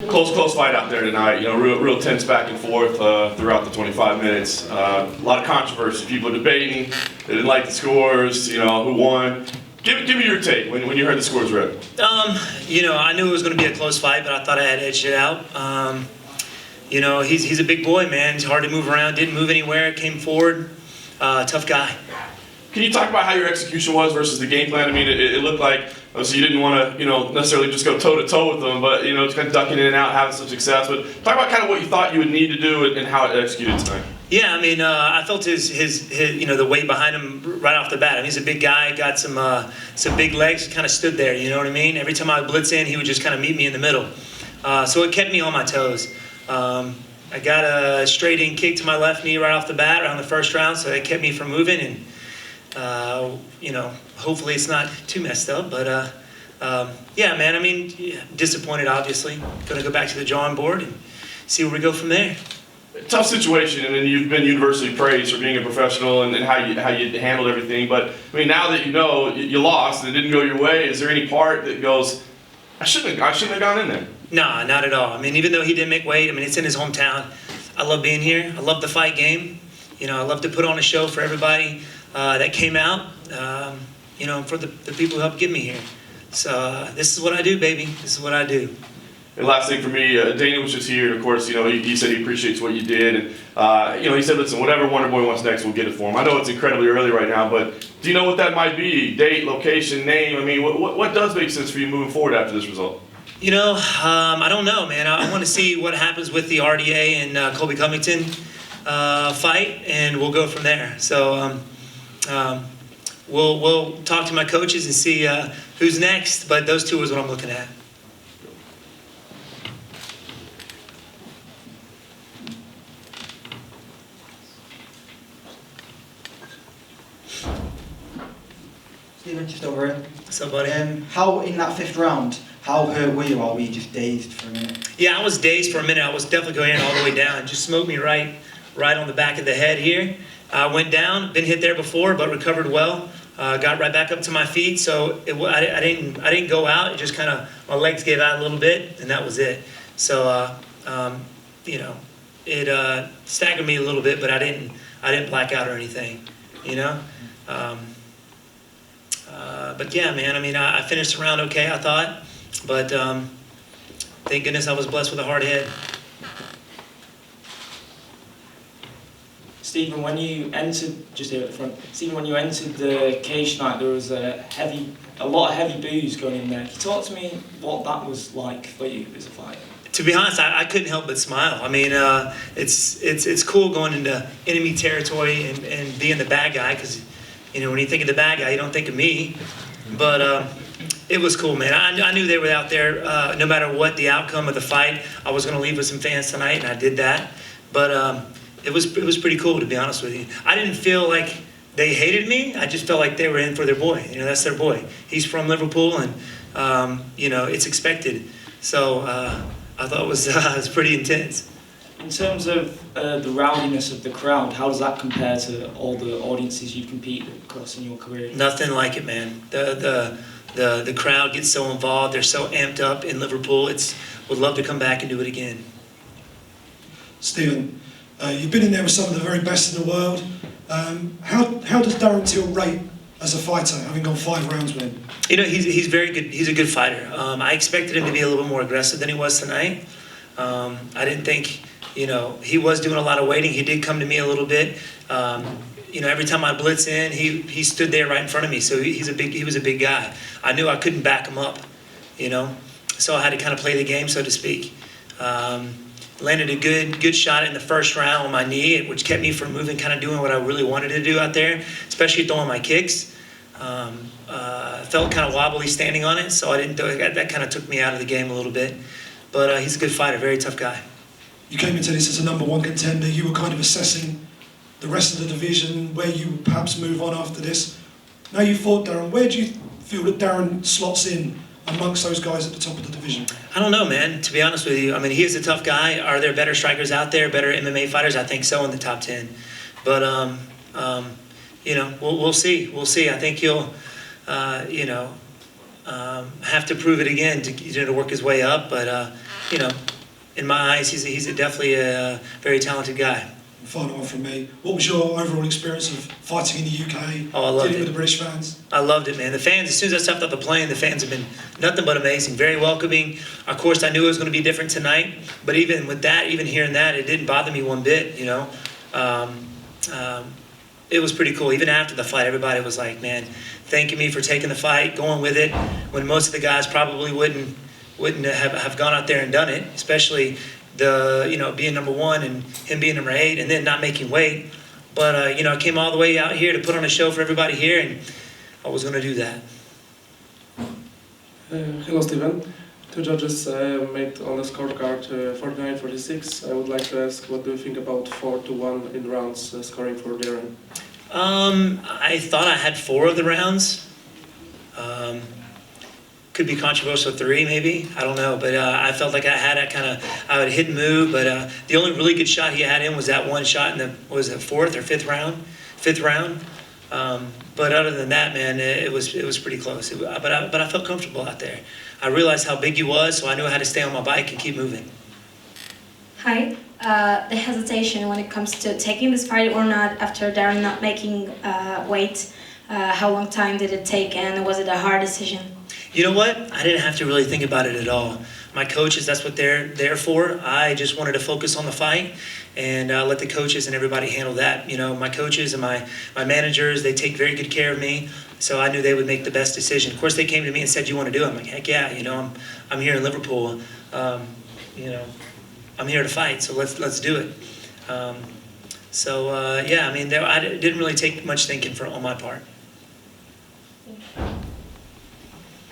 Close fight out there tonight. You know, real tense back and forth throughout the 25 minutes. A lot of controversy. People debating. They didn't like the scores. You know, who won. Give me your take when you heard the scores read. You know, I knew it was going to be a close fight, but I thought I had edged it out. You know, he's a big boy, man. He's hard to move around. Didn't move anywhere. Came forward. Tough guy. Can you talk about how your execution was versus the game plan? I mean, it looked like obviously you didn't want to, you know, necessarily just go toe to toe with them, but you know, kind of ducking in and out, having some success. But talk about kind of what you thought you would need to do and how it executed tonight. Yeah, I mean, I felt his you know, the weight behind him right off the bat. I mean, he's a big guy, got some big legs, kind of stood there. You know what I mean? Every time I would blitz in, he would just kind of meet me in the middle. So it kept me on my toes. I got a straight in kick to my left knee right off the bat around the first round, so it kept me from moving. And you know, hopefully it's not too messed up, but yeah, man, I mean, disappointed, obviously. Gonna go back to the drawing board and see where we go from there. Tough situation, and then you've been universally praised for being a professional and how you handled everything. But I mean, now that you know you lost and it didn't go your way, is there any part that goes, I shouldn't have gone in there? Nah, not at all. I mean, even though he didn't make weight, I mean, it's in his hometown. I love being here. I love the fight game. You know, I love to put on a show for everybody that came out. You know, for the people who helped get me here. So this is what I do, baby. This is what I do. And last thing for me, Dana was just here, and of course, you know, he said he appreciates what you did, and you know, he said, listen, whatever Wonder Boy wants next, we'll get it for him. I know it's incredibly early right now, but do you know what that might be? Date, location, name? I mean, what does make sense for you moving forward after this result? You know, I don't know, man. I want to see what happens with the RDA and Colby Covington fight, and we'll go from there. So we'll talk to my coaches and see who's next, but those two is what I'm looking at. Stephen, just over here. What's up, buddy? How, in that fifth round, how hurt were you, or were you just dazed for a minute? Yeah, I was dazed for a minute. I was definitely going in all the way down. Just smoked me right on the back of the head here. Went down, been hit there before, but recovered well. Got right back up to my feet, so I didn't go out. It just kind of, my legs gave out a little bit, and that was it. So you know, it staggered me a little bit, but I didn't black out or anything, you know. But yeah, man, I mean, I finished the round okay, I thought, but thank goodness I was blessed with a hard head. Stephen, when you entered, just here at the front, Stephen, when you entered the cage tonight, there was a lot of heavy boos going in there. Can you talk to me what that was like for you as a fighter? To be honest, I couldn't help but smile. I mean, it's cool going into enemy territory and being the bad guy, because, you know, when you think of the bad guy, you don't think of me. But it was cool, man. I knew they were out there. No matter what the outcome of the fight, I was going to leave with some fans tonight, and I did that. But it was pretty cool, to be honest with you. I didn't feel like they hated me. I just felt like they were in for their boy. You know, that's their boy. He's from Liverpool, and you know, it's expected. So I thought it was pretty intense. In terms of the rowdiness of the crowd, how does that compare to all the audiences you've competed across in your career? Nothing like it, man. The crowd gets so involved. They're so amped up in Liverpool. Would love to come back and do it again. Stephen, you've been in there with some of the very best in the world. How does Darren Till rate as a fighter, having gone 5 rounds with him? You know, he's very good. He's a good fighter. I expected him to be a little bit more aggressive than he was tonight. I didn't think, you know, he was doing a lot of waiting. He did come to me a little bit. You know, every time I blitz in, he stood there right in front of me. So he was a big guy. I knew I couldn't back him up, you know. So I had to kind of play the game, so to speak. Landed a good shot in the first round on my knee, which kept me from moving, kind of doing what I really wanted to do out there, especially throwing my kicks. Felt kind of wobbly standing on it, so I didn't do it. That kind of took me out of the game a little bit. But he's a good fighter, very tough guy. You came into this as a #1 contender. You were kind of assessing the rest of the division, where you would perhaps move on after this. Now you fought Darren. Where do you feel that Darren slots in amongst those guys at the top of the division? I don't know, man, to be honest with you. I mean, he is a tough guy. Are there better strikers out there, better MMA fighters? I think so, in the top 10. But, you know, we'll see. We'll see. I think he'll, you know, have to prove it again to work his way up. But, you know, in my eyes, he's definitely a very talented guy. Final one from me. What was your overall experience of fighting in the UK? Oh, I loved dealing it. with the British fans? I loved it, man. The fans, as soon as I stepped off the plane, the fans have been nothing but amazing, very welcoming. Of course, I knew it was going to be different tonight, but even with that, even hearing that, it didn't bother me one bit, you know. It was pretty cool. Even after the fight, everybody was like, man, thanking me for taking the fight, going with it, when most of the guys probably wouldn't have gone out there and done it, especially being number 1 and him being number 8 and then not making weight. But, I came all the way out here to put on a show for everybody here, and I was going to do that. Hello, Steven. 2 judges made on the scorecard 49-46. I would like to ask, what do you think about 4-1 in rounds scoring for Darren? I thought I had 4 of the rounds. Could be controversial 3 maybe, I don't know, but I felt like I had I would hit and move, but the only really good shot he had in was that one shot in the, what was it, 4th or 5th round? 5th round. But other than that, man, it was pretty close. But I felt comfortable out there. I realized how big he was, so I knew how to stay on my bike and keep moving. Hi. The hesitation when it comes to taking this fight or not after Darren not making weight, how long time did it take, and was it a hard decision? You know what? I didn't have to really think about it at all. My coaches, that's what they're there for. I just wanted to focus on the fight and let the coaches and everybody handle that. You know, my coaches and my managers, they take very good care of me, so I knew they would make the best decision. Of course, they came to me and said, "You want to do it?" I'm like, "Heck yeah!" You know, I'm here in Liverpool. I'm here to fight, so let's do it. Yeah, I mean, it didn't really take much thinking on my part.